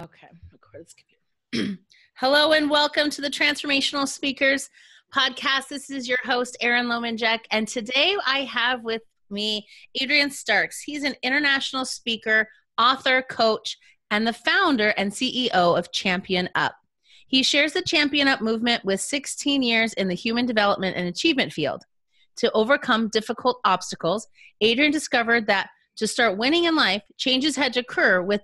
Okay, record this computer. Hello and welcome to the Transformational Speakers podcast. This is your host, Erin Lomanjek, and today I have with me Adrian Starks. He's an international speaker, author, coach, and the founder and CEO of Champion Up. He shares the Champion Up movement with 16 years in the human development and achievement field. To overcome difficult obstacles, Adrian discovered that to start winning in life, changes had to occur with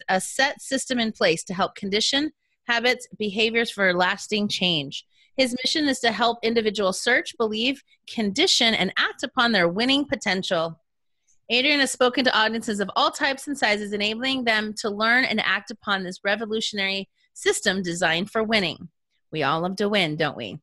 a set system in place to help condition habits, behaviors for lasting change. His mission is to help individuals search, believe, condition, and act upon their winning potential. Adrian has spoken to audiences of all types and sizes, enabling them to learn and act upon this revolutionary system designed for winning. We all love to win, don't we?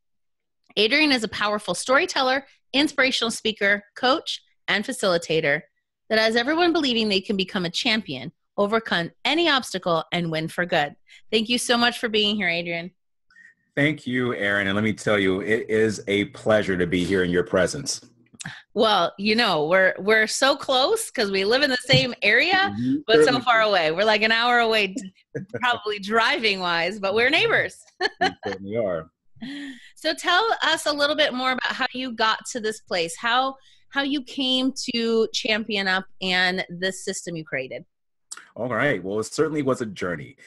Adrian is a powerful storyteller, inspirational speaker, coach, and facilitator that has everyone believing they can become a champion, overcome any obstacle, and win for good. Thank you so much for being here, Adrian. Thank you, Erin. And let me tell you, it is a pleasure to be here in your presence. Well, you know, we're so close because we live in the same area, but so far away. We're like an hour away, probably driving wise, but we're neighbors. We certainly are. So tell us a little bit more about how you got to this place, how you came to Champion Up and this system you created. All right. Well, it certainly was a journey.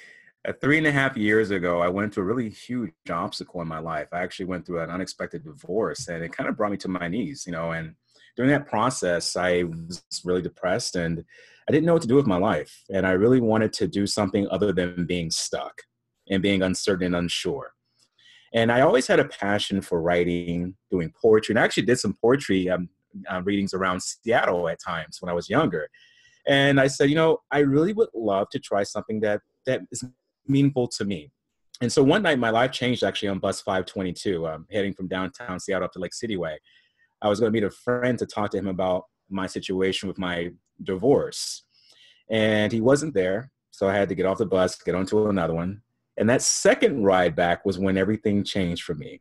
3.5 years ago, I went through a really huge obstacle in my life. I actually went through an unexpected divorce, and it kind of brought me to my knees, and during that process, I was really depressed and I didn't know what to do with my life. And I really wanted to do something other than being stuck and being uncertain and unsure. And I always had a passion for writing, doing poetry, and I actually did some poetry readings around Seattle at times when I was younger. And I said, I really would love to try something that is meaningful to me. And so one night my life changed actually on bus 522, heading from downtown Seattle up to Lake Cityway. I was going to meet a friend to talk to him about my situation with my divorce. And he wasn't there. So I had to get off the bus, get onto another one. And that second ride back was when everything changed for me.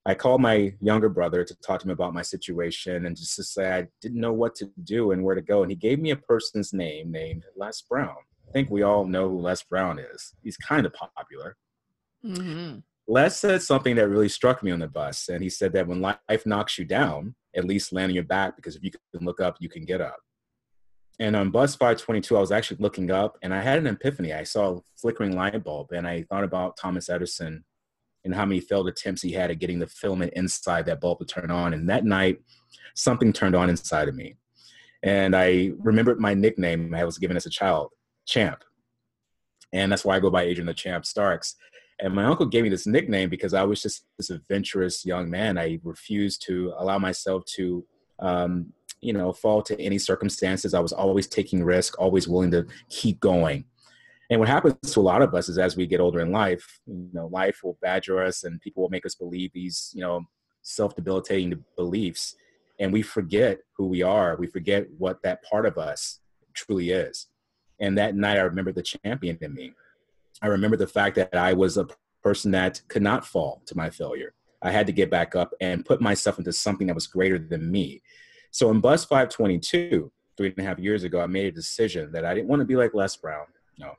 I called my younger brother to talk to him about my situation and just to say I didn't know what to do and where to go. And he gave me a person's name named Les Brown. I think we all know who Les Brown is. He's kind of popular. Mm-hmm. Les said something that really struck me on the bus. And he said that when life knocks you down, at least land on your back, because if you can look up, you can get up. And on bus 522, I was actually looking up and I had an epiphany. I saw a flickering light bulb and I thought about Thomas Edison and how many failed attempts he had at getting the filament inside that bulb to turn on. And that night, something turned on inside of me. And I remembered my nickname I was given as a child, Champ. And that's why I go by Adrian the Champ Starks. And my uncle gave me this nickname because I was just this adventurous young man. I refused to allow myself to, fall to any circumstances. I was always taking risk, always willing to keep going. And what happens to a lot of us is as we get older in life, life will badger us and people will make us believe these, self-debilitating beliefs. And we forget who we are. We forget what that part of us truly is. And that night, I remember the champion in me. I remember the fact that I was a person that could not fall to my failure. I had to get back up and put myself into something that was greater than me. So in bus 522, 3.5 years ago, I made a decision that I didn't want to be like Les Brown. No.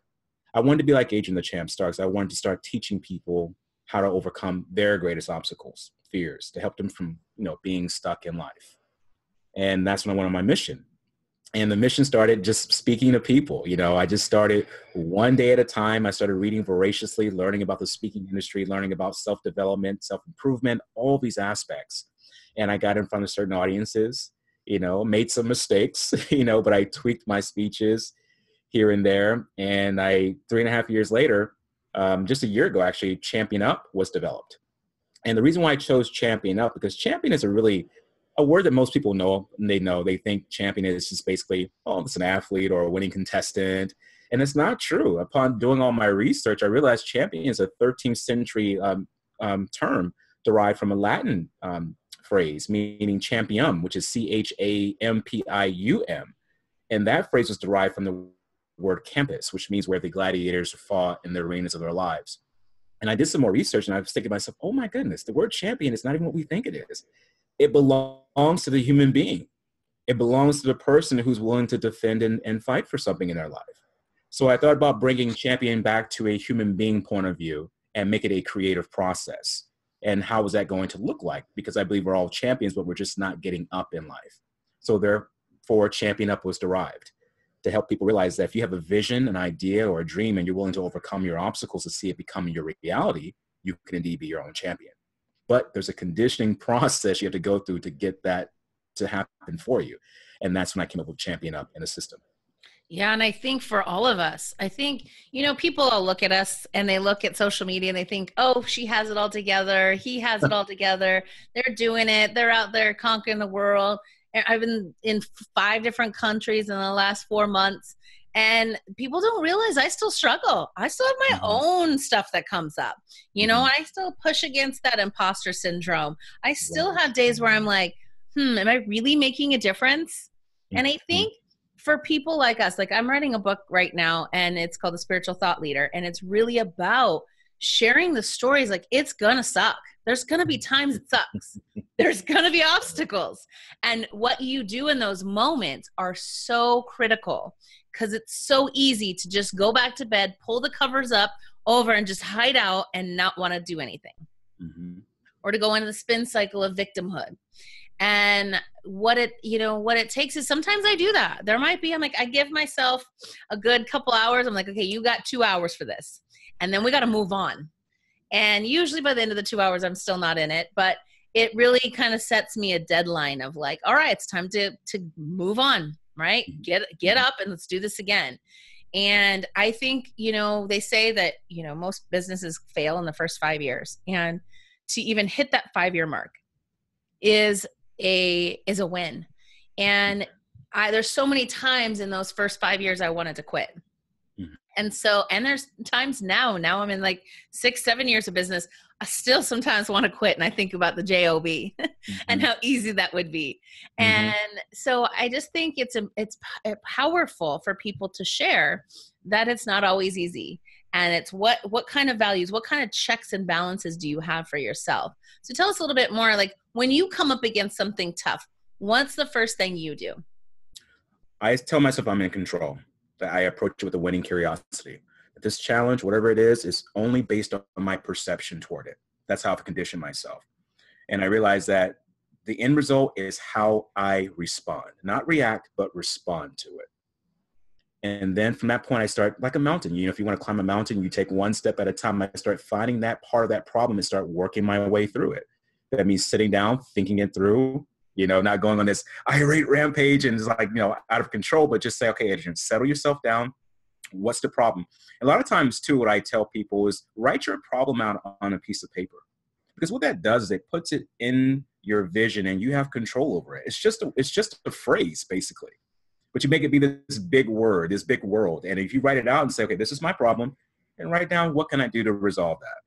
I wanted to be like Adrian the Champ Starks. I wanted to start teaching people how to overcome their greatest obstacles, fears, to help them from, being stuck in life. And that's when I went on my mission. And the mission started just speaking to people. I just started one day at a time. I started reading voraciously, learning about the speaking industry, learning about self-development, self-improvement, all these aspects. And I got in front of certain audiences, made some mistakes, but I tweaked my speeches here and there. And 3.5 years later, just a year ago, actually, Champion Up was developed. And the reason why I chose Champion Up, because champion is a word that most people know. They think champion is just basically, it's an athlete or a winning contestant. And it's not true. Upon doing all my research, I realized champion is a 13th century term derived from a Latin phrase, meaning champium, which is champium. And that phrase was derived from the word campus, which means where the gladiators fought in the arenas of their lives. And I did some more research and I was thinking to myself, oh my goodness, the word champion is not even what we think it is. It belongs to the human being. It belongs to the person who's willing to defend and fight for something in their life. So I thought about bringing champion back to a human being point of view and make it a creative process. And how is that going to look like? Because I believe we're all champions, but we're just not getting up in life. So therefore, Champion Up was derived to help people realize that if you have a vision, an idea, or a dream, and you're willing to overcome your obstacles to see it become your reality, you can indeed be your own champion. But there's a conditioning process you have to go through to get that to happen for you. And that's when I came up with Champion Up in a system. Yeah. And I think for all of us, I think, people all look at us and they look at social media and they think, oh, she has it all together. He has it all together. They're doing it. They're out there conquering the world. I've been in 5 different countries in the last 4 months, and people don't realize I still struggle. I still have my own stuff that comes up. I still push against that imposter syndrome. I still have days where I'm like, am I really making a difference? And I think for people like us, like I'm writing a book right now and it's called The Spiritual Thought Leader. And it's really about sharing the stories. Like, it's going to suck. There's going to be times it sucks. There's going to be obstacles. And what you do in those moments are so critical, because it's so easy to just go back to bed, pull the covers up over and just hide out and not want to do anything. Or to go into the spin cycle of victimhood. And what it takes is, sometimes I do that. I give myself a good couple hours. I'm like, okay, you got 2 hours for this. And then we got to move on. And usually by the end of the 2 hours, I'm still not in it, but it really kind of sets me a deadline of like, all right, it's time to move on, right? Get up and let's do this again. And I think, they say that, most businesses fail in the first 5 years, and to even hit that 5-year mark is a win. And there's so many times in those first 5 years I wanted to quit. And there's times now I'm in like 6-7 years of business. I still sometimes want to quit. And I think about the job and how easy that would be. And so I just think it's powerful for people to share that it's not always easy. And it's what kind of values, what kind of checks and balances do you have for yourself? So tell us a little bit more, like when you come up against something tough, what's the first thing you do? I tell myself I'm in control, that I approach it with a winning curiosity. That this challenge, whatever it is only based on my perception toward it. That's how I've conditioned myself. And I realize that the end result is how I respond, not react, but respond to it. And then from that point, I start like a mountain. If you want to climb a mountain, you take one step at a time. I start finding that part of that problem and start working my way through it. That means sitting down, thinking it through, not going on this irate rampage and just like, out of control, but just say, okay, Adrian, settle yourself down. What's the problem? A lot of times too, what I tell people is write your problem out on a piece of paper, because what that does is it puts it in your vision and you have control over it. It's just a phrase basically, but you make it be this big word, this big world. And if you write it out and say, okay, this is my problem, and write down, what can I do to resolve that?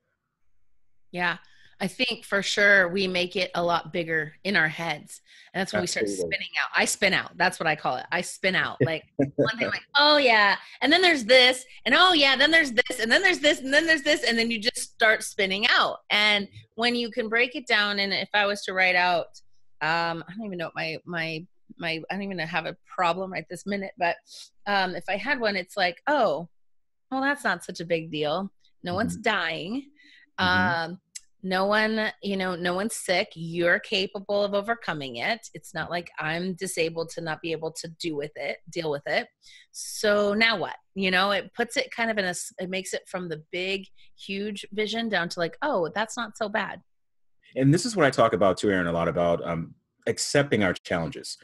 Yeah. I think for sure we make it a lot bigger in our heads. And that's when we start spinning out. I spin out. That's what I call it. I spin out. Like one thing, like, oh yeah. And then there's this, and oh yeah, then there's this, and then there's this, and then there's this. And then you just start spinning out. And when you can break it down, and if I was to write out, I don't even know what I don't even have a problem right this minute, but if I had one, it's like, oh, well, that's not such a big deal. No one's dying. No one's sick. You're capable of overcoming it. It's not like I'm disabled to not be able to deal with it. So now what? It puts it kind of it makes it from the big, huge vision down to like, oh, that's not so bad. And this is what I talk about too, Aaron, a lot about accepting our challenges.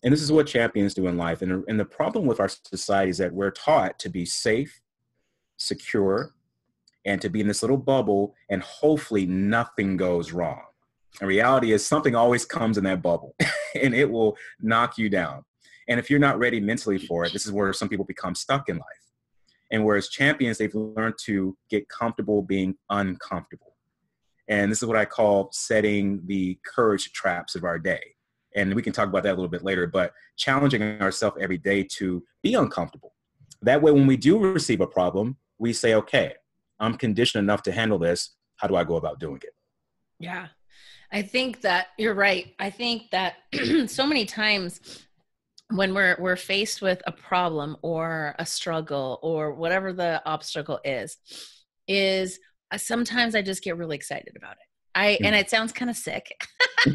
And this is what champions do in life. And the problem with our society is that we're taught to be safe, secure, and to be in this little bubble, and hopefully nothing goes wrong. And reality is something always comes in that bubble and it will knock you down. And if you're not ready mentally for it, this is where some people become stuck in life. And whereas champions, they've learned to get comfortable being uncomfortable. And this is what I call setting the courage traps of our day. And we can talk about that a little bit later, but challenging ourselves every day to be uncomfortable. That way, when we do receive a problem, we say, okay, I'm conditioned enough to handle this. How do I go about doing it? Yeah, I think that you're right. I think that so many times when we're faced with a problem or a struggle or whatever the obstacle is sometimes I just get really excited about it. And it sounds kind of sick. Not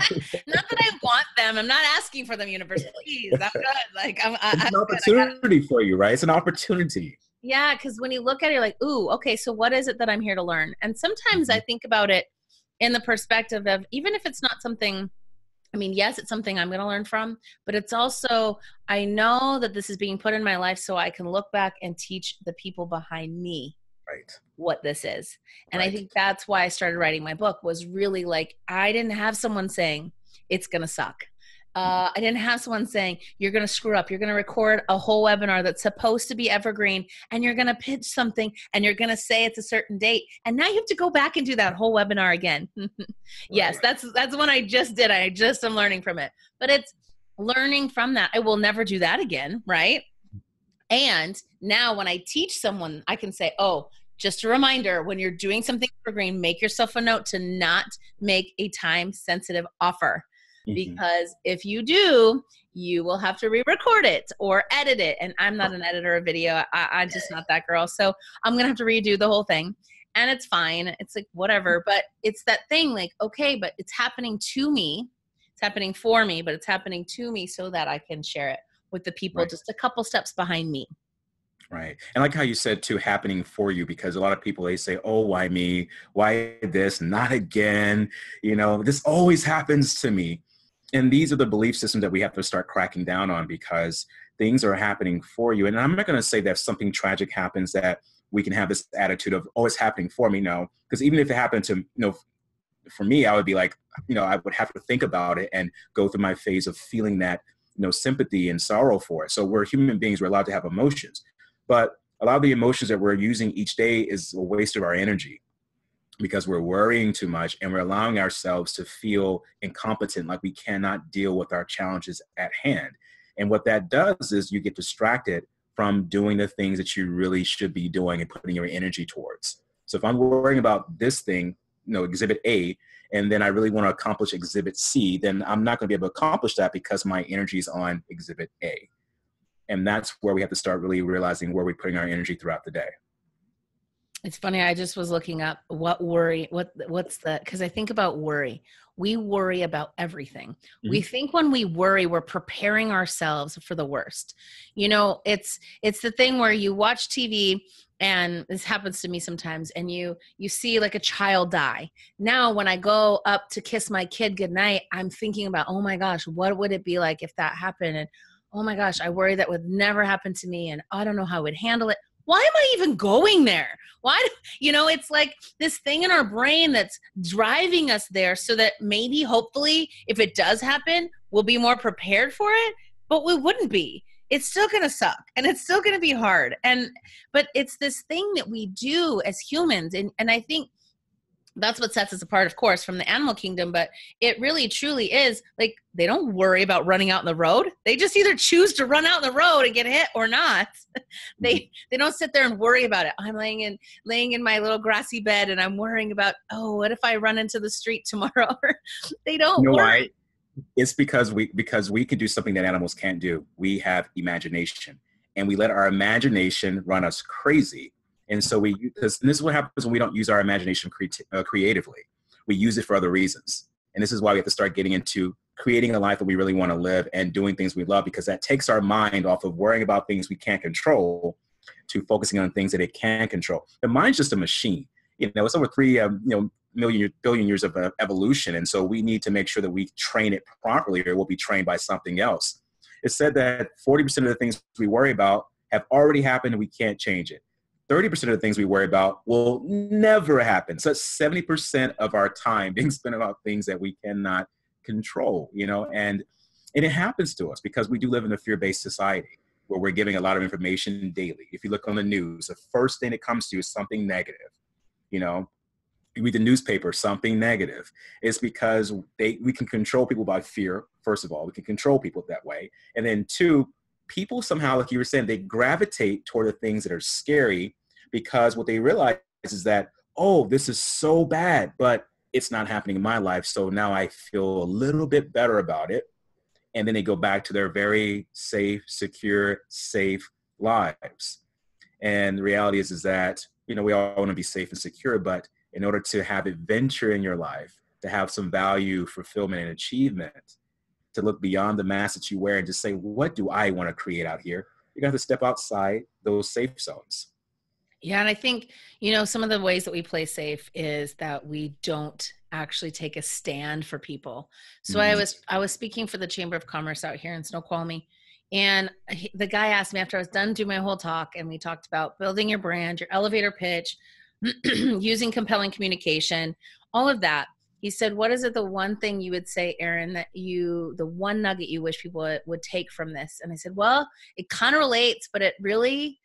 that I want them. I'm not asking for them, universe. Please, I'm good. Like It's I'm an good. opportunity for you, right? It's an opportunity. Yeah, because when you look at it, you're like, ooh, okay, so what is it that I'm here to learn? And sometimes I think about it in the perspective of, even if it's not something, I mean, yes, it's something I'm going to learn from, but it's also, I know that this is being put in my life so I can look back and teach the people behind me Right. what this is. And I Right. think that's why I started writing my book, was really like, I didn't have someone saying it's going to suck. I didn't have someone saying you're going to screw up. You're going to record a whole webinar that's supposed to be evergreen, and you're going to pitch something and you're going to say it's a certain date. And now you have to go back and do that whole webinar again. Yes, Right. that's what I just did. I just am learning from it, but it's learning from that. I will never do that again. Right. And now when I teach someone, I can say, oh, just a reminder, when you're doing something evergreen, make yourself a note to not make a time sensitive offer. Because if you do, you will have to re-record it or edit it. And I'm not an editor of video. I'm just not that girl. So I'm going to have to redo the whole thing. And it's fine. It's like, whatever. But it's that thing like, okay, but it's happening to me. It's happening for me, but it's happening to me so that I can share it with the people Right. just a couple steps behind me. Right. And like how you said too, happening for you, because a lot of people, they say, oh, why me? Why this? Not again. This always happens to me. And these are the belief systems that we have to start cracking down on, because things are happening for you. And I'm not going to say that if something tragic happens that we can have this attitude of, oh, it's happening for me. No, because even if it happened to, for me, I would be like, I would have to think about it and go through my phase of feeling that, sympathy and sorrow for it. So we're human beings. We're allowed to have emotions. But a lot of the emotions that we're using each day is a waste of our energy, because we're worrying too much and we're allowing ourselves to feel incompetent, like we cannot deal with our challenges at hand. And what that does is you get distracted from doing the things that you really should be doing and putting your energy towards. So if I'm worrying about this thing, exhibit A, and then I really want to accomplish exhibit C, then I'm not going to be able to accomplish that because my energy is on exhibit A. And that's where we have to start really realizing where we're putting our energy throughout the day. It's funny. I just was looking up because I think about worry. We worry about everything. We think when we worry, we're preparing ourselves for the worst. It's the thing where you watch TV, and this happens to me sometimes, and you see like a child die. Now, when I go up to kiss my kid goodnight, I'm thinking about, oh my gosh, what would it be like if that happened? And oh my gosh, I worry that would never happen to me, and I don't know how I would handle it. Why am I even going there? Why, it's like this thing in our brain that's driving us there so that maybe, hopefully, if it does happen, we'll be more prepared for it, but we wouldn't be. It's still going to suck, and it's still going to be hard. But it's this thing that we do as humans. And I think that's what sets us apart, of course, from the animal kingdom. But it really, truly is like, they don't worry about running out in the road. They just either choose to run out in the road and get hit or not. They don't sit there and worry about it. I'm laying in my little grassy bed, and I'm worrying about, oh, what if I run into the street tomorrow? They don't worry. Why? It's because we can do something that animals can't do. We have imagination, and we let our imagination run us crazy. And so because this is what happens when we don't use our imagination creatively. We use it for other reasons. And this is why we have to start getting into creating a life that we really want to live and doing things we love, because that takes our mind off of worrying about things we can't control to focusing on things that it can control. The mind's just a machine. It's over 3 billion years of evolution. And so we need to make sure that we train it properly, or we'll be trained by something else. It's said that 40% of the things we worry about have already happened and we can't change it. 30% of the things we worry about will never happen. So that's 70% of our time being spent about things that we cannot control, and it happens to us because we do live in a fear-based society where we're giving a lot of information daily. If you look on the news, the first thing that comes to you is something negative. You read the newspaper, something negative. It's because we can control people by fear. First of all, we can control people that way. And then 2, people somehow, like you were saying, they gravitate toward the things that are scary, because what they realize is that, oh, this is so bad, but it's not happening in my life. So now I feel a little bit better about it. and then they go back to their very safe, secure, safe lives. And the reality is that, you know, we all want to be safe and secure, but in order to have adventure in your life, to have some value, fulfillment, and achievement, to look beyond the mask that you wear and just say, what do I want to create out here? You got to step outside those safe zones. Yeah. And I think, you know, some of the ways that we play safe is that we don't actually take a stand for people. So Mm-hmm. I was speaking for the Chamber of Commerce out here in Snoqualmie. And the guy asked me after I was done doing my whole talk, and we talked about building your brand, your elevator pitch, using compelling communication, all of that. He said, what is it, the one thing you would say, Erin, that the one nugget you wish people would take from this? And I said, well, it kind of relates, but it really,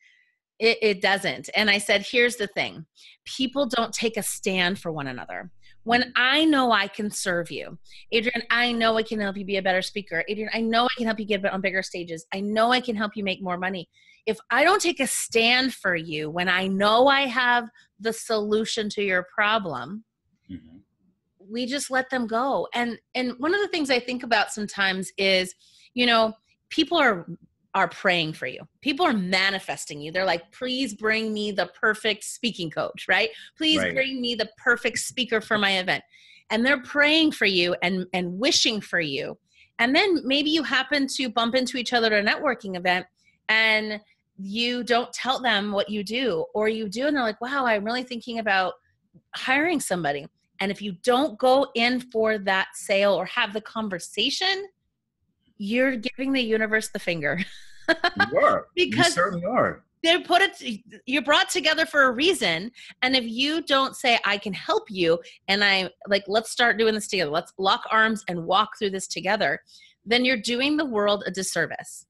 it doesn't. And I said, here's the thing. People don't take a stand for one another. When I know I can serve you, Adrian, I know I can help you be a better speaker. Adrian, I know I can help you get on bigger stages. I know I can help you make more money. If I don't take a stand for you when I know I have the solution to your problem, Mm-hmm. we just let them go. And one of the things I think about sometimes is, you know, people are praying for you. People are manifesting you. They're like, please bring me the perfect speaking coach, right? Please Right. bring me the perfect speaker for my event. And they're praying for you and wishing for you. And then maybe you happen to bump into each other at a networking event and you don't tell them what you do, or you do, and they're like, wow, I'm really thinking about hiring somebody. And if you don't go in for that sale or have the conversation, you're giving the universe the finger. You are. You Because certainly are. you're brought together for a reason. And if you don't say, I can help you, and I like, let's start doing this together, let's lock arms and walk through this together, then you're doing the world a disservice.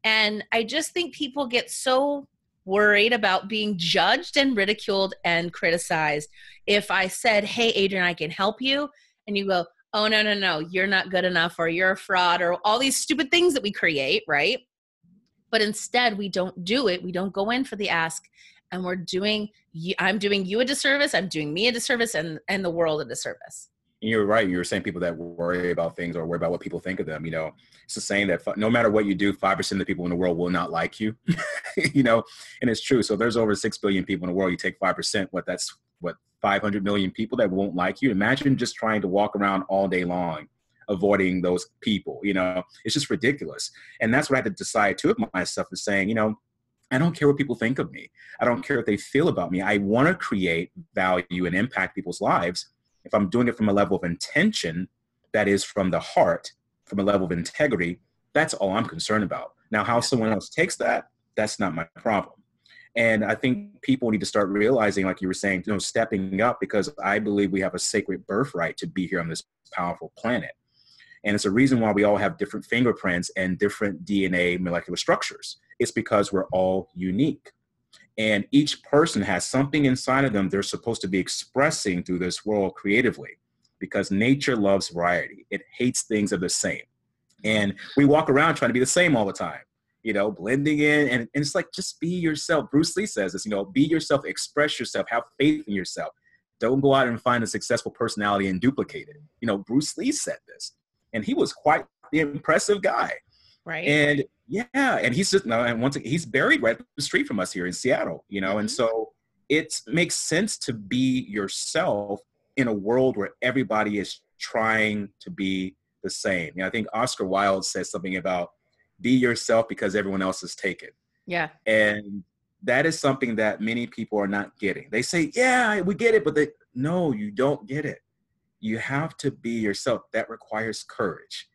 And I just think people get so worried about being judged and ridiculed and criticized. If I said, hey, Adrian, I can help you, and you go, oh, no, you're not good enough, or you're a fraud, or all these stupid things that we create, right? But instead, we don't do it. We don't go in for the ask, and I'm doing you a disservice, I'm doing me a disservice, and the world a disservice. You're right. You were saying people that worry about things or worry about what people think of them. You know, it's the saying that no matter what you do, 5% of the people in the world will not like you. You know, and it's true. So there's over 6 billion people in the world. You take 5%, that's 500 million people that won't like you. Imagine just trying to walk around all day long, avoiding those people. You know, it's just ridiculous. And that's what I had to decide too of myself, is saying, you know, I don't care what people think of me. I don't care what they feel about me. I want to create value and impact people's lives. If I'm doing it from a level of intention, that is from the heart, from a level of integrity, that's all I'm concerned about. Now, how someone else takes that, that's not my problem. And I think people need to start realizing, like you were saying, you know, stepping up, because I believe we have a sacred birthright to be here on this powerful planet. And it's a reason why we all have different fingerprints and different DNA molecular structures. It's because we're all unique. And each person has something inside of them they're supposed to be expressing through this world creatively, because nature loves variety. It hates things that are the same. And we walk around trying to be the same all the time, you know, blending in. And it's like, just be yourself. Bruce Lee says this, you know, be yourself, express yourself, have faith in yourself. Don't go out and find a successful personality and duplicate it. You know, Bruce Lee said this, and he was quite the impressive guy. Right. And yeah, and he's just now, and once he's buried right up the street from us here in Seattle, you know, and so it makes sense to be yourself in a world where everybody is trying to be the same. You know, I think Oscar Wilde says something about be yourself because everyone else is taken. Yeah. And that is something that many people are not getting. They say, yeah, we get it, but no, you don't get it. You have to be yourself. That requires courage.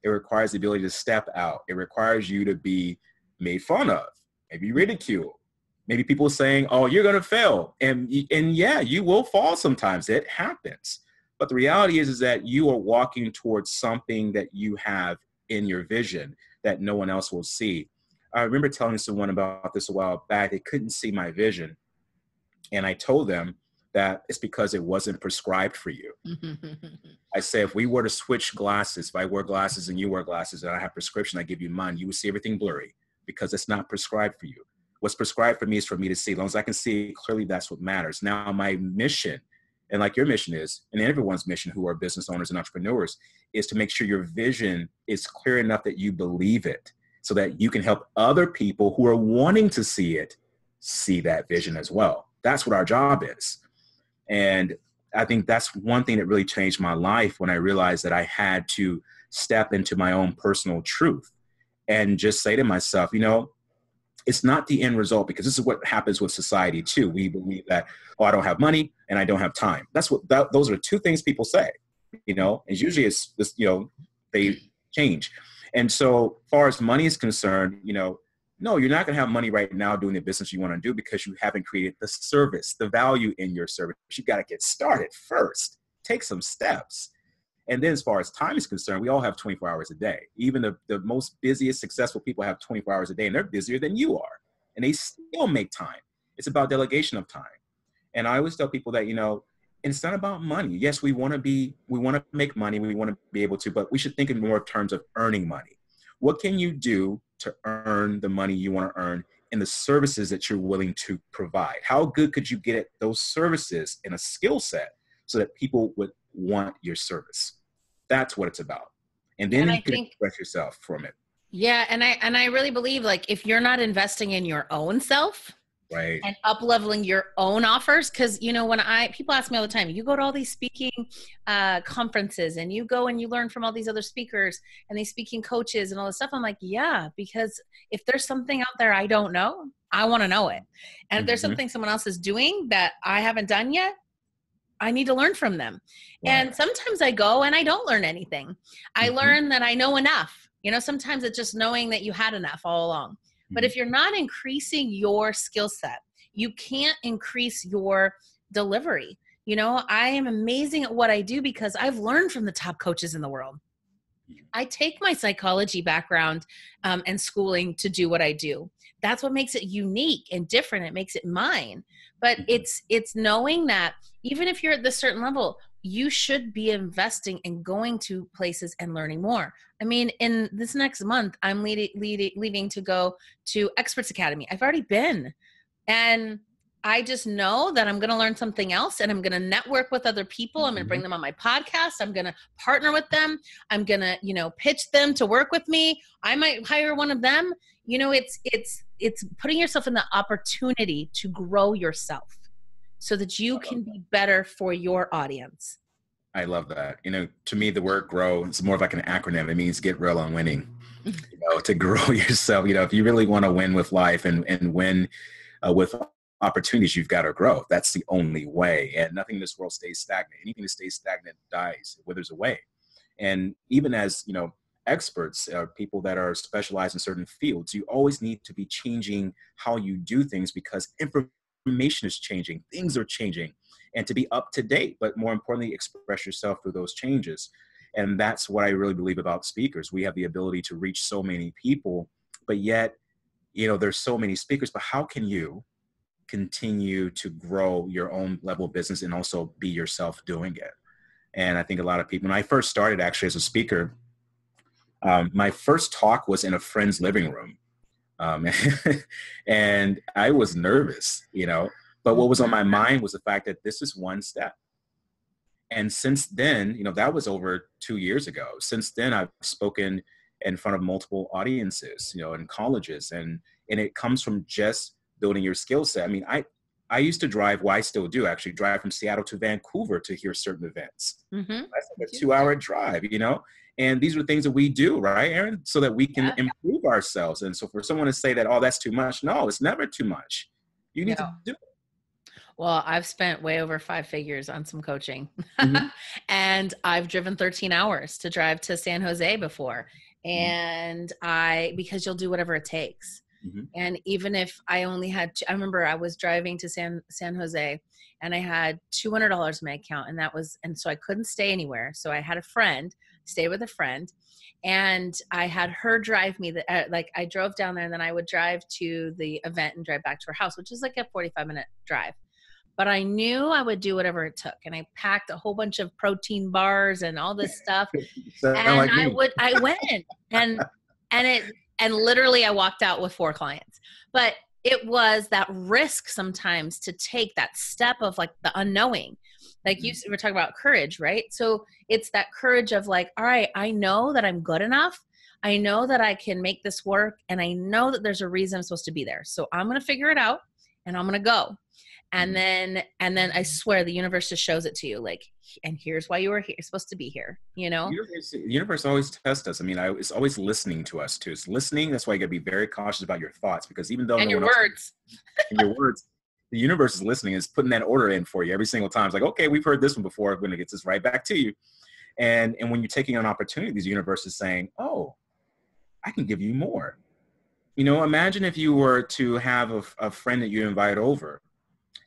It requires the ability to step out. It requires you to be made fun of, maybe ridiculed, maybe people saying, oh, you're going to fail. And yeah, you will fall sometimes. It happens. But the reality is that you are walking towards something that you have in your vision that no one else will see. I remember telling someone about this a while back. They couldn't see my vision. And I told them that it's because it wasn't prescribed for you. I say, if we were to switch glasses, if I wear glasses and you wear glasses and I have prescription, I give you mine, you would see everything blurry because it's not prescribed for you. What's prescribed for me is for me to see. As long as I can see clearly, that's what matters. Now, my mission And like your mission is, and everyone's mission who are business owners and entrepreneurs, is to make sure your vision is clear enough that you believe it so that you can help other people who are wanting to see it, see that vision as well. That's what our job is. And I think that's one thing that really changed my life when I realized that I had to step into my own personal truth and just say to myself, it's not the end result, because this is what happens with society too. We believe that, oh, I don't have money and I don't have time. Those are two things people say, and usually it's this, they change. And so far as money is concerned, no, you're not going to have money right now doing the business you want to do because you haven't created the service, the value in your service. You got to get started first, take some steps. And then as far as time is concerned, we all have 24 hours a day. Even the most busiest, successful people have 24 hours a day, and they're busier than you are. And they still make time. It's about delegation of time. And I always tell people that, it's not about money. Yes, we want to make money. We want to be able to, but we should think in more terms of earning money. What can you do to earn the money you want to earn in the services that you're willing to provide? How good could you get at those services in a skill set so that people would want your service? That's what it's about. And then you can express yourself from it. Yeah. And I really believe, like, if you're not investing in your own self, right, and up-leveling your own offers, because, when people ask me all the time, you go to all these speaking conferences and you go and you learn from all these other speakers and these speaking coaches and all this stuff. I'm like, yeah, because if there's something out there I don't know, I want to know it. And if there's something someone else is doing that I haven't done yet, I need to learn from them. Right. And sometimes I go and I don't learn anything. I learn that I know enough. Sometimes it's just knowing that you had enough all along. But if you're not increasing your skill set, you can't increase your delivery. I am amazing at what I do because I've learned from the top coaches in the world. I take my psychology background and schooling to do what I do. That's what makes it unique and different. It makes it mine. But it's knowing that even if you're at this certain level, you should be investing and going to places and learning more. I mean, in this next month, I'm leaving to go to Experts Academy. I've already been. And I just know that I'm going to learn something else, and I'm going to network with other people. I'm going to bring them on my podcast. I'm going to partner with them. I'm going to, pitch them to work with me. I might hire one of them. It's putting yourself in the opportunity to grow yourself so that you can be better for your audience. I love that. To me, the word grow is more of like an acronym. It means get real on winning, to grow yourself. If you really want to win with life and win with opportunities, you've got to grow. That's the only way. And nothing in this world stays stagnant. Anything that stays stagnant dies, it withers away. And even as, experts, people that are specialized in certain fields, you always need to be changing how you do things because information is changing, things are changing, and to be up to date, but more importantly, express yourself through those changes. And that's what I really believe about speakers. We have the ability to reach so many people, but yet, there's so many speakers, but how can you continue to grow your own level of business and also be yourself doing it? And I think a lot of people, when I first started actually as a speaker, my first talk was in a friend's living room. And I was nervous, but what was on my mind was the fact that this is one step. And since then, that was over 2 years ago. Since then, I've spoken in front of multiple audiences, in colleges, and it comes from just building your skill set. I mean, I used to drive, well, I still do actually drive from Seattle to Vancouver to hear certain events. That's like a 2-hour drive, and these are things that we do, right, Aaron? So that we can improve ourselves. And so for someone to say that, oh, that's too much. No, it's never too much. You need to do it. Well, I've spent way over 5 figures on some coaching and I've driven 13 hours to drive to San Jose before. And because you'll do whatever it takes. And even if I only had, I remember I was driving to San Jose and I had $200 in my account, and so I couldn't stay anywhere. So I had a friend, stay with a friend, and I had her drive me. I drove down there, and then I would drive to the event and drive back to her house, which is like a 45-minute drive. But I knew I would do whatever it took, and I packed a whole bunch of protein bars and all this stuff. And I went, and literally I walked out with 4 clients. But it was that risk sometimes to take that step of like the unknowing. Like you were talking about courage, right? So it's that courage of like, all right, I know that I'm good enough. I know that I can make this work, and I know that there's a reason I'm supposed to be there. So I'm going to figure it out, and I'm going to go. And then I swear the universe just shows it to you, like, and here's why you were here, supposed to be here, you know? The universe always tests us. I mean, it's always listening to us too. It's listening. That's why you got to be very cautious about your thoughts, because even though And no your one else words. and your words, the universe is listening, is putting that order in for you every single time. It's like, okay, we've heard this one before. We're going to get this right back to you. And when you're taking on opportunities, the universe is saying, oh, I can give you more. You know, imagine if you were to have a friend that you invite over,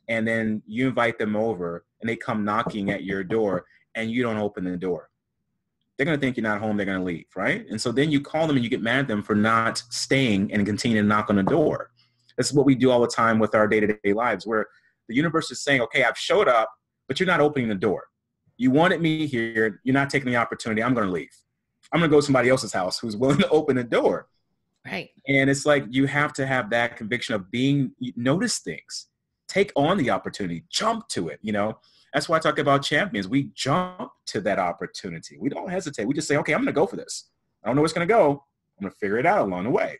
and then you invite them over and they come knocking at your door and you don't open the door. They're going to think you're not home. They're going to leave, right? And so then you call them and you get mad at them for not staying and continue to knock on the door. That's what we do all the time with our day-to-day lives, where the universe is saying, okay, I've showed up, but you're not opening the door. You wanted me here. You're not taking the opportunity. I'm going to leave. I'm going to go to somebody else's house who's willing to open the door. Right. And it's like, you have to have that conviction of notice things, take on the opportunity, jump to it. You know, that's why I talk about champions. We jump to that opportunity. We don't hesitate. We just say, okay, I'm going to go for this. I don't know where it's going to go. I'm going to figure it out along the way.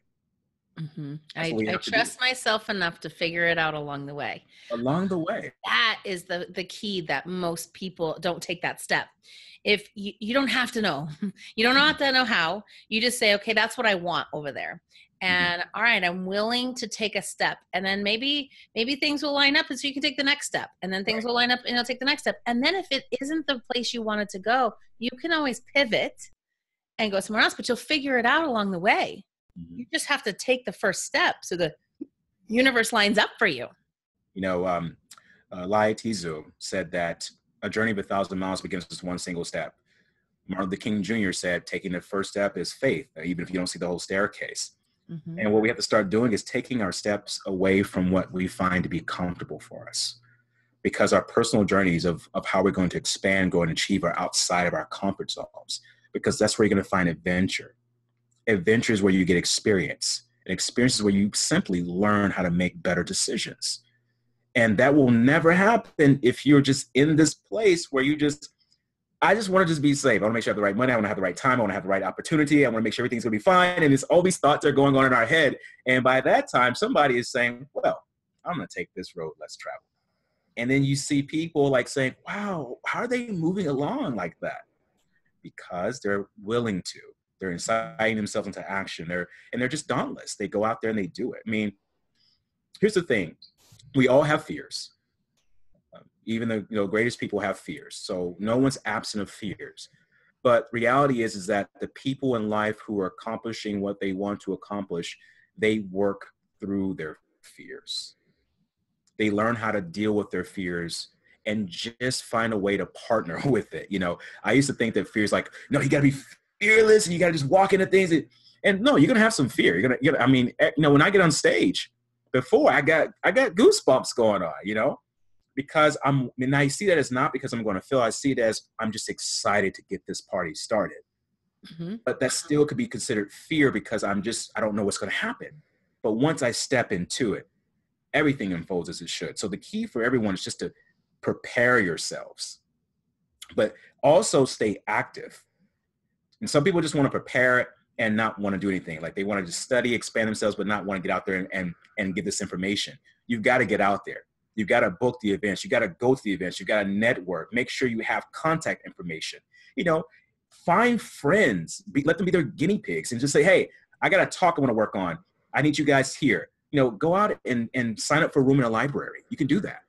Mm-hmm. I trust myself enough to figure it out along the way. Along the way. That is the key, that most people don't take that step. If you don't have to know, you don't have to know how. You just say, okay, that's what I want over there. And all right, I'm willing to take a step. And then maybe things will line up, and so you can take the next step. And then things will line up and you'll take the next step. And then if it isn't the place you wanted to go, you can always pivot and go somewhere else, but you'll figure it out along the way. You just have to take the first step so the universe lines up for you. You know, Lai Tzu said that a journey of 1,000 miles begins with one single step. Martin Luther King Jr. said taking the first step is faith, even if you don't see the whole staircase. And what we have to start doing is taking our steps away from what we find to be comfortable for us, because our personal journeys of how we're going to expand, go and achieve are outside of our comfort zones, because that's where you're going to find adventure. Adventure is where you get experience, and experience is where you simply learn how to make better decisions. And that will never happen if you're just in this place where I just want to just be safe. I want to make sure I have the right money. I want to have the right time. I want to have the right opportunity. I want to make sure everything's going to be fine. And it's all these thoughts are going on in our head. And by that time, somebody is saying, well, I'm going to take this road less traveled. And then you see people like saying, wow, how are they moving along like that? Because they're willing to. They're inciting themselves into action. They're just dauntless. They go out there and they do it. I mean, here's the thing. We all have fears. Even the greatest people have fears. So no one's absent of fears. But reality is that the people in life who are accomplishing what they want to accomplish, they work through their fears. They learn how to deal with their fears and just find a way to partner with it. You know, I used to think that fear is like, no, you got to be fearless and you got to just walk into things. And no, you're going to have some fear. You're going to, I mean, when I get on stage, before I got goosebumps going on, you know, because and I see that as not because I'm going to fail. I see it as I'm just excited to get this party started. But that still could be considered fear because I don't know what's going to happen. But once I step into it, everything unfolds as it should. So the key for everyone is just to prepare yourselves, but also stay active. And some people just want to prepare and not want to do anything. Like they want to just study, expand themselves, but not want to get out there and give this information. You've got to get out there. You've got to book the events. You got to go to the events. You got to network. Make sure you have contact information. You know, find friends. Let them be their guinea pigs and just say, hey, I got a talk I want to work on. I need you guys here. You know, go out and sign up for a room in a library. You can do that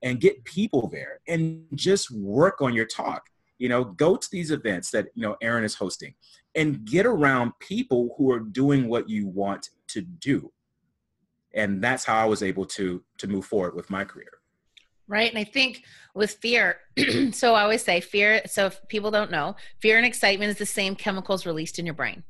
and get people there and just work on your talk. You know, go to these events that, you know, Aaron is hosting and get around people who are doing what you want to do. And that's how I was able to move forward with my career. Right. And I think with fear, so I always say fear. So if people don't know, fear and excitement is the same chemicals released in your brain.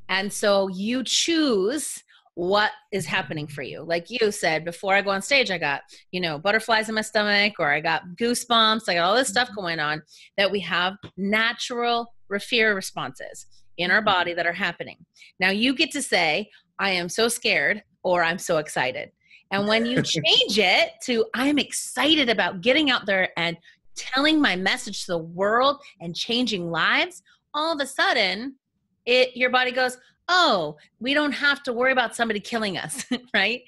And so you choose what is happening for you. Like you said, before I go on stage, I got, you know, butterflies in my stomach, or I got goosebumps. I got all this stuff going on, that we have natural fear responses in our body that are happening. Now you get to say, I am so scared, or I'm so excited. And when you change it to, I'm excited about getting out there and telling my message to the world and changing lives, all of a sudden, your body goes, oh, we don't have to worry about somebody killing us, right?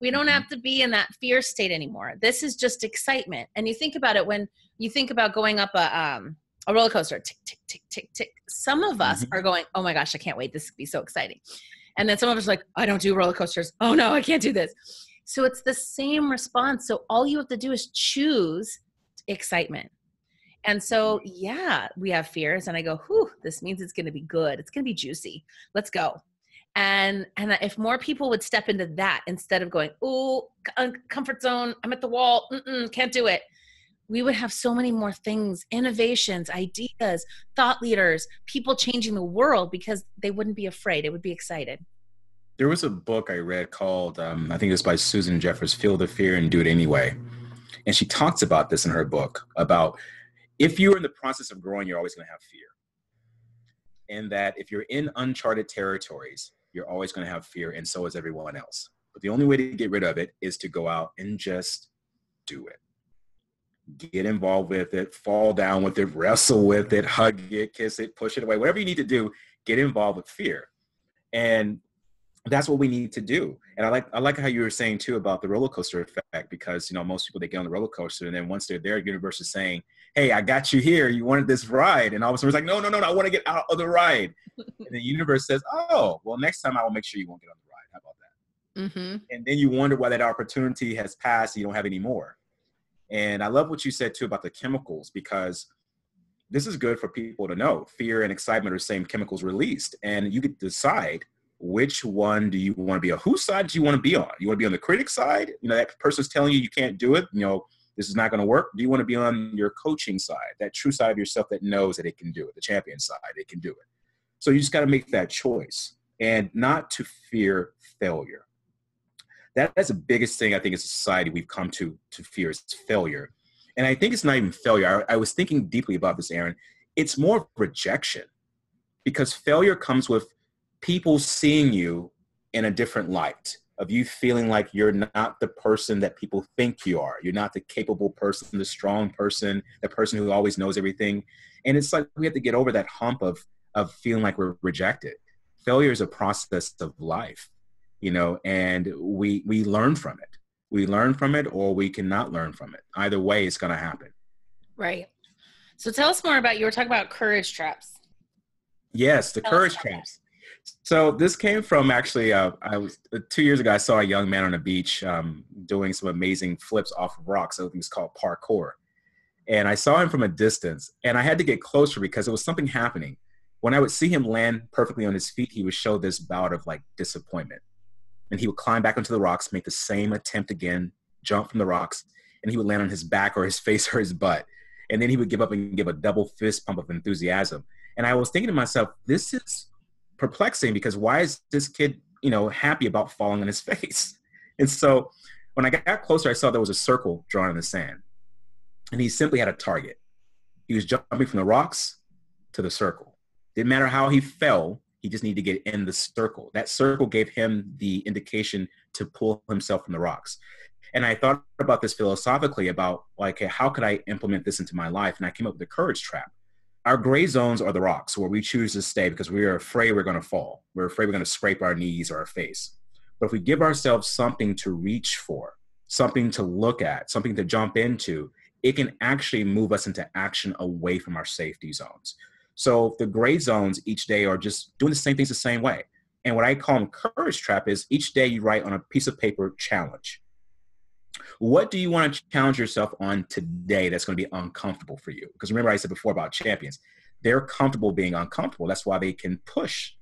We don't have to be in that fear state anymore. This is just excitement. And you think about it when you think about going up a roller coaster, tick, tick, tick, tick, tick. Some of us are going, oh my gosh, I can't wait. This could be so exciting. And then some of us are like, I don't do roller coasters. Oh no, I can't do this. So it's the same response. So all you have to do is choose excitement. And so, yeah, we have fears, and I go, whew, this means it's going to be good. It's going to be juicy. Let's go. And if more people would step into that instead of going, oh, comfort zone, I'm at the wall, can't do it, we would have so many more things, innovations, ideas, thought leaders, people changing the world because they wouldn't be afraid. They would be excited. There was a book I read called, I think it was by Susan Jeffers, Feel the Fear and Do It Anyway. And she talks about this in her book, about if you're in the process of growing, you're always going to have fear. And that if you're in uncharted territories, you're always going to have fear, and so is everyone else. But the only way to get rid of it is to go out and just do it. Get involved with it, fall down with it, wrestle with it, hug it, kiss it, push it away. Whatever you need to do, get involved with fear. And that's what we need to do. And I like how you were saying too about the roller coaster effect, because, you know, most people, they get on the roller coaster, and then once they're there, the universe is saying, hey, I got you here. You wanted this ride. And all of a sudden it's like, no, I want to get out of the ride. And the universe says, oh, well, next time I will make sure you won't get on the ride. How about that? And then you wonder why that opportunity has passed. You don't have any more. And I love what you said too about the chemicals, because this is good for people to know. Fear and excitement are the same chemicals released. And you could decide, which one do you want to be on? Whose side do you want to be on? You want to be on the critic side? You know, that person's telling you can't do it. You know, this is not going to work. Do you want to be on your coaching side, that true side of yourself that knows that it can do it, the champion side, it can do it. So you just got to make that choice, and not to fear failure. That's the biggest thing I think as a society we've come to fear is failure. And I think it's not even failure. I was thinking deeply about this, Aaron. It's more rejection, because failure comes with people seeing you in a different light, of you feeling like you're not the person that people think you are. You're not the capable person, the strong person, the person who always knows everything. And it's like we have to get over that hump of feeling like we're rejected. Failure is a process of life, you know, and we learn from it. We learn from it, or we cannot learn from it. Either way, it's going to happen. Right. So tell us more about, you were talking about courage traps. Yes, the courage traps. So this came from actually, I was 2 years ago, I saw a young man on a beach doing some amazing flips off of rocks. I think it's called parkour. And I saw him from a distance, and I had to get closer because there was something happening. When I would see him land perfectly on his feet, he would show this bout of like disappointment. And he would climb back onto the rocks, make the same attempt again, jump from the rocks, and he would land on his back or his face or his butt. And then he would give up and give a double fist pump of enthusiasm. And I was thinking to myself, this is perplexing, because why is this kid, you know, happy about falling on his face? And so when I got closer, I saw there was a circle drawn in the sand, and he simply had a target. He was jumping from the rocks to the circle. Didn't matter how he fell, he just needed to get in the circle. That circle gave him the indication to pull himself from the rocks. And I thought about this philosophically, about like, hey, how could I implement this into my life? And I came up with the courage trap. Our gray zones are the rocks where we choose to stay because we are afraid we're going to fall. We're afraid we're going to scrape our knees or our face. But if we give ourselves something to reach for, something to look at, something to jump into, it can actually move us into action away from our safety zones. So the gray zones each day are just doing the same things the same way. And what I call them courage trap is each day you write on a piece of paper challenge. What do you want to challenge yourself on today that's going to be uncomfortable for you? Because remember I said before about champions, they're comfortable being uncomfortable. That's why they can push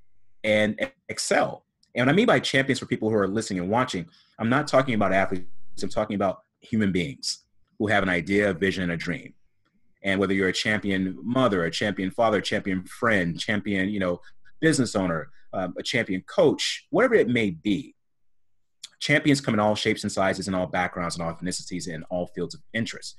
and excel. And what I mean by champions, for people who are listening and watching, I'm not talking about athletes. I'm talking about human beings who have an idea, a vision, and a dream. And whether you're a champion mother, a champion father, a champion friend, champion, you know, business owner, a champion coach, whatever it may be, champions come in all shapes and sizes and all backgrounds and all ethnicities and all fields of interest.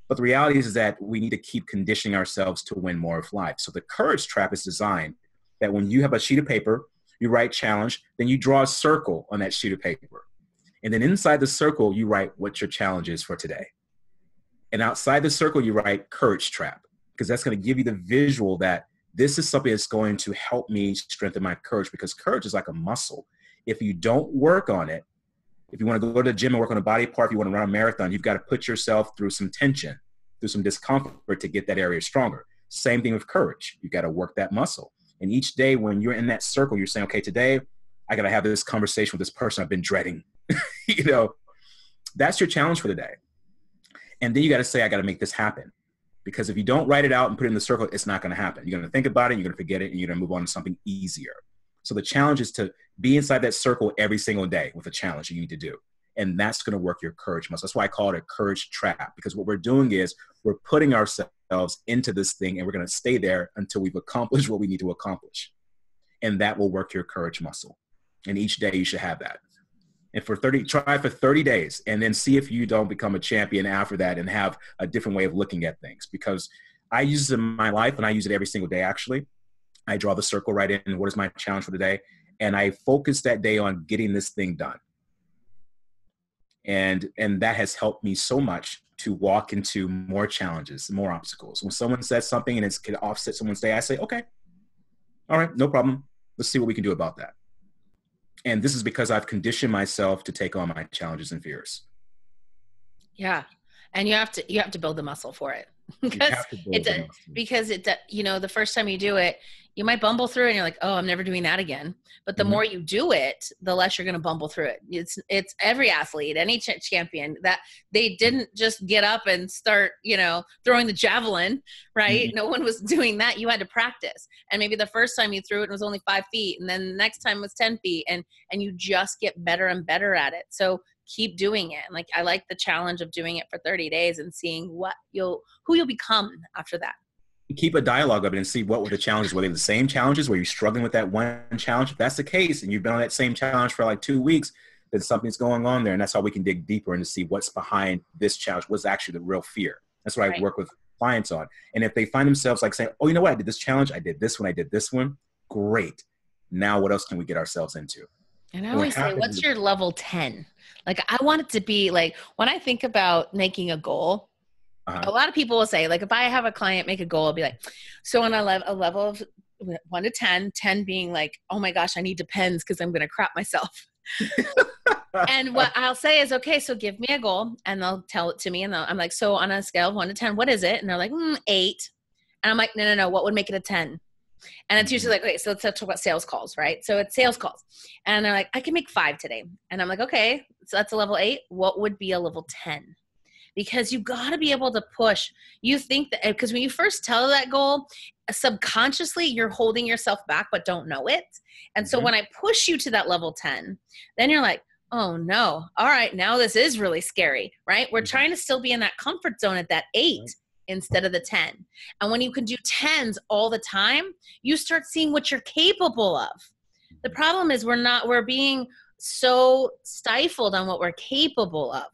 But the reality is that we need to keep conditioning ourselves to win more of life. So the courage trap is designed that when you have a sheet of paper, you write challenge, then you draw a circle on that sheet of paper. And then inside the circle, you write what your challenge is for today. And outside the circle, you write courage trap, because that's going to give you the visual that this is something that's going to help me strengthen my courage, because courage is like a muscle. If you don't work on it, if you want to go to the gym and work on a body part, if you want to run a marathon, you've got to put yourself through some tension, through some discomfort to get that area stronger. Same thing with courage. You've got to work that muscle. And each day when you're in that circle, you're saying, okay, today I got to have this conversation with this person I've been dreading. You know, that's your challenge for the day. And then you got to say, I got to make this happen. Because if you don't write it out and put it in the circle, it's not going to happen. You're going to think about it, you're going to forget it, and you're going to move on to something easier. So the challenge is to be inside that circle every single day with a challenge you need to do. And that's going to work your courage muscle. That's why I call it a courage trap, because what we're doing is we're putting ourselves into this thing, and we're going to stay there until we've accomplished what we need to accomplish. And that will work your courage muscle. And each day you should have that. And try for 30 days, and then see if you don't become a champion after that and have a different way of looking at things. Because I use it in my life, and I use it every single day, actually. I draw the circle right in. What is my challenge for the day? And I focus that day on getting this thing done. And that has helped me so much to walk into more challenges, more obstacles. When someone says something and it can offset someone's day, I say, okay, all right, no problem. Let's see what we can do about that. And this is because I've conditioned myself to take on my challenges and fears. Yeah. And you have to build the muscle for it. because you know, the first time you do it, you might bumble through and you're like, oh, I'm never doing that again. But the more you do it, the less you're going to bumble through it. It's every athlete, any champion, that they didn't just get up and start, you know, throwing the javelin, right? No one was doing that. You had to practice. And maybe the first time you threw it was only 5 feet. And then the next time was 10 feet. And you just get better and better at it. So keep doing it. Like, I like the challenge of doing it for 30 days and seeing who you'll become after that. Keep a dialogue of it and see what were the challenges. Were they the same challenges? Were you struggling with that one challenge? If that's the case, and you've been on that same challenge for like 2 weeks, then something's going on there. And that's how we can dig deeper and to see what's behind this challenge. What's actually the real fear? That's what I work with clients on. And if they find themselves like saying, oh, you know what? I did this challenge. I did this one. I did this one. Great. Now what else can we get ourselves into? And I always say, what's your level 10? Like, I want it to be like, when I think about making a goal, a lot of people will say, like, if I have a client make a goal, I'll be like, so on a level of 1 to 10, 10 being like, oh my gosh, I need Depends because I'm going to crap myself. And what I'll say is, okay, so give me a goal, and they'll tell it to me. And I'm like, so on a scale of 1 to 10, what is it? And they're like, 8. And I'm like, no. What would make it a 10? And it's usually like, okay, so let's talk about sales calls, right? So it's sales calls. And they're like, I can make 5 today. And I'm like, okay, so that's a level 8. What would be a level 10? Because you got to be able to push. You think that, because when you first tell that goal, subconsciously you're holding yourself back, but don't know it. And so when I push you to that level 10, then you're like, oh no, all right, now this is really scary, right? We're trying to still be in that comfort zone at that 8 instead of the 10. And when you can do 10s all the time, you start seeing what you're capable of. The problem is we're being so stifled on what we're capable of.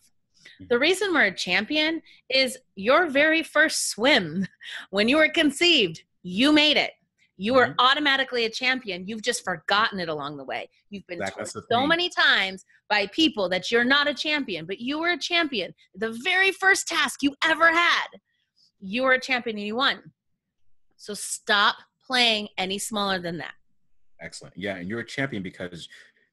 The reason we're a champion is your very first swim. When you were conceived, you made it. You were automatically a champion. You've just forgotten it along the way. You've been told so many times by people that you're not a champion, but you were a champion. The very first task you ever had, you were a champion and you won. So stop playing any smaller than that. Excellent. Yeah, and you're a champion because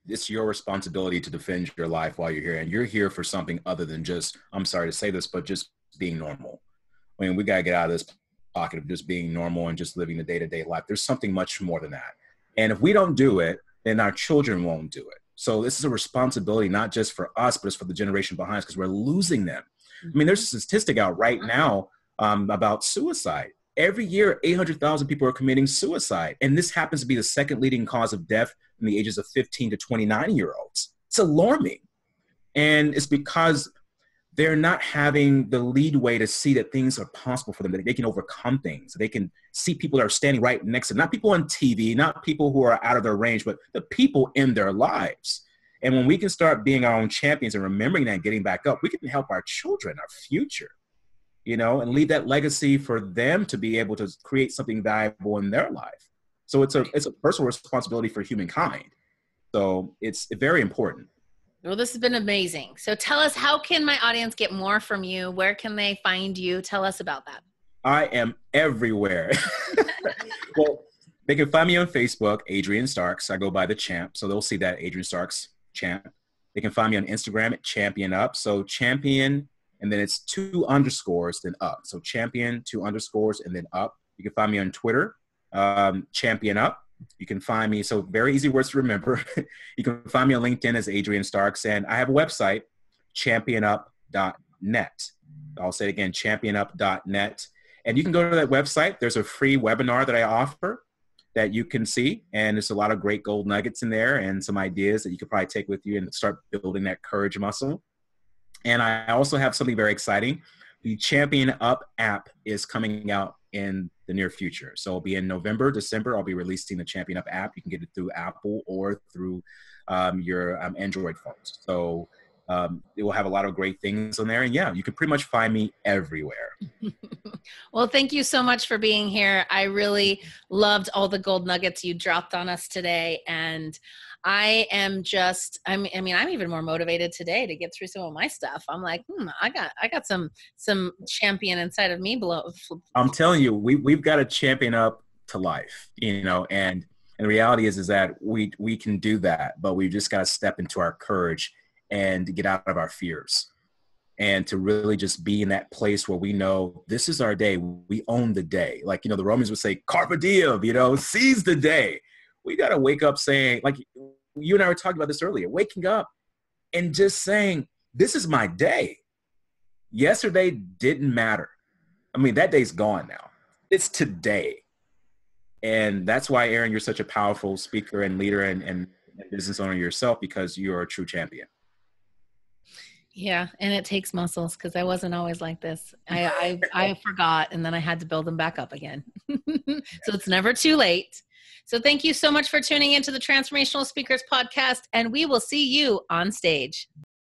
it's your responsibility to defend your life while you're here. And you're here for something other than just, I'm sorry to say this, but just being normal. I mean, we got to get out of this pocket of just being normal and just living the day-to-day life. There's something much more than that. And if we don't do it, then our children won't do it. So this is a responsibility, not just for us, but it's for the generation behind us, because we're losing them. I mean, there's a statistic out right now about suicide. Every year, 800,000 people are committing suicide. And this happens to be the second leading cause of death in the ages of 15 to 29-year-olds. It's alarming. And it's because they're not having the leadway to see that things are possible for them, that they can overcome things. They can see people that are standing right next to them, not people on TV, not people who are out of their range, but the people in their lives. And when we can start being our own champions and remembering that and getting back up, we can help our children, our future, you know, and leave that legacy for them to be able to create something valuable in their life. So it's a personal responsibility for humankind. So it's very important. Well, this has been amazing. So tell us, how can my audience get more from you? Where can they find you? Tell us about that. I am everywhere. Well, they can find me on Facebook, Adrian Starks. I go by the champ. So they'll see that Adrian Starks champ. They can find me on Instagram at champion up. So champion, and then it's 2 underscores, then up. So champion, 2 underscores, and then up. You can find me on Twitter, champion up. You can find me, so very easy words to remember. You can find me on LinkedIn as Adrian Starks, and I have a website, championup.net. I'll say it again, championup.net. And you can go to that website. There's a free webinar that I offer that you can see, and there's a lot of great gold nuggets in there and some ideas that you could probably take with you and start building that courage muscle. And I also have something very exciting. The Champion Up app is coming out in the near future. So it'll be in November, December. I'll be releasing the Champion Up app. You can get it through Apple or through your Android phones. So it will have a lot of great things on there. And yeah, you can pretty much find me everywhere. Well, thank you so much for being here. I really loved all the gold nuggets you dropped on us today. And I am just, I'm even more motivated today to get through some of my stuff. I'm like, I got some champion inside of me below. I'm telling you, we've got to champion up to life, and the reality is that we can do that, but we just got to step into our courage and get out of our fears and to really just be in that place where we know this is our day. We own the day. Like, the Romans would say, carpe diem, seize the day. We got to wake up saying, like you and I were talking about this earlier, waking up and just saying, this is my day. Yesterday didn't matter. I mean, that day's gone now. It's today. And that's why, Aaron, you're such a powerful speaker and leader and business owner yourself, because you're a true champion. Yeah. And it takes muscles, because I wasn't always like this. I forgot, and then I had to build them back up again. So it's never too late. So thank you so much for tuning into the Transformational Speakers Podcast, and we will see you on stage.